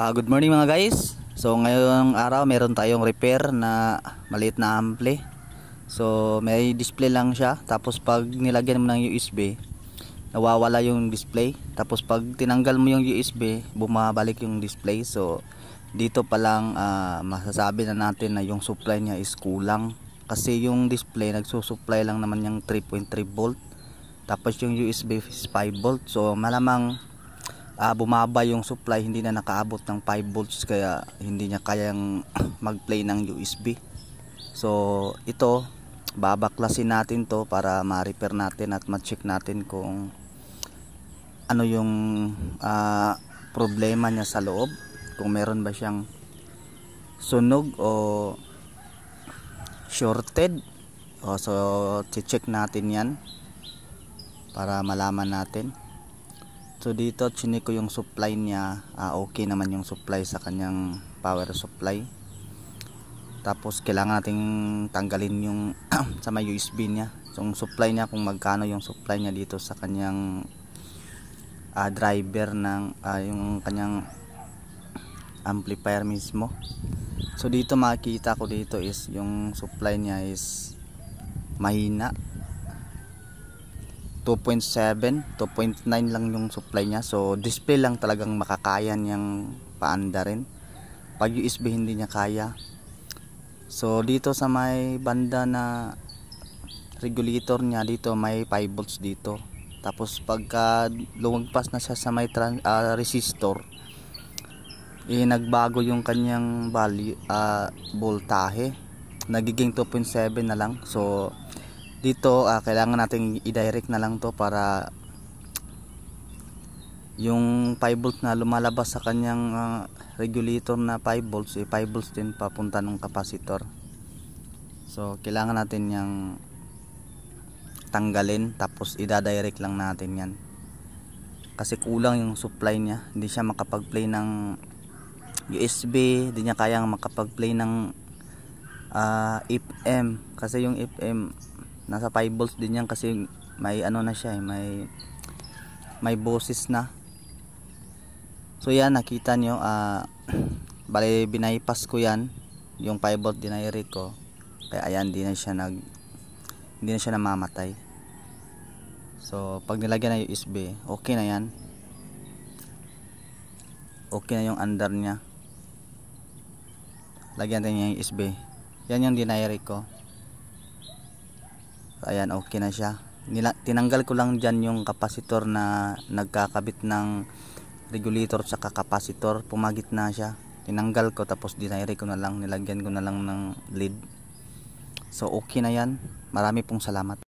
Good morning mga guys. So ngayong araw meron tayong repair na maliit na ampli. So may display lang siya, tapos pag nilagyan mo ng USB nawawala yung display, tapos pag tinanggal mo yung USB bumabalik yung display. So dito pa lang masasabi na natin na yung supply niya is kulang, kasi yung display nagsusupply lang naman yung 3.3 volt, tapos yung USB is 5 volt. So malamang bumaba yung supply, hindi na nakaabot ng 5 volts, kaya hindi niya kayang mag-play ng USB. So ito babaklasin natin to para ma-repair natin at ma-check natin kung ano yung problema niya sa loob, kung meron ba siyang sunog o shorted. So check natin yan para malaman natin. So dito chinik ko yung supply niya, okay naman yung supply sa kanyang power supply. Tapos kailangan nating tanggalin yung sa may USB niya. So yung supply niya, kung magkano yung supply niya dito sa kanyang driver ng yung kanyang amplifier mismo. So dito makikita ko dito is yung supply niya is mahina, 2.7, 2.9 lang yung supply niya. So display lang talagang makakaya niyang paanda rin, pag USB hindi niya kaya. So dito sa may banda na regulator niya, dito may 5 volts dito. Tapos pagka lumagpas na siya sa may resistor, nagbago yung kanyang value, voltahe, nagiging 2.7 na lang. So dito kailangan natin i-direct na lang to para yung 5 volts na lumalabas sa kanyang regulator na 5 volts, 5 volts din papunta ng kapasitor. So kailangan natin yang tanggalin, tapos i-direct lang natin yan, kasi kulang yung supply niya. Hindi siya makapag-play ng USB, hindi niya kayang makapag-play ng FM, kasi yung FM nasa 5 volts din yan, kasi may ano na siya, may boses na. So yan, nakita nyo, bali binaypas ko yan, yung 5 volt dinirect ko, kaya ayan, hindi na siya namamatay. So pag nilagyan na yung USB, okay na yan, okay na yung under nya. Lagyan natin yung USB, yan yung dinirect ko. Ayan, okay na siya. Tinanggal ko lang dyan yung kapasitor na nagkakabit ng regulator sa kapasitor, pumagit na siya. Tinanggal ko, tapos dinirect ko na lang, nilagyan ko na lang ng lead. So okay na yan. Marami pong salamat.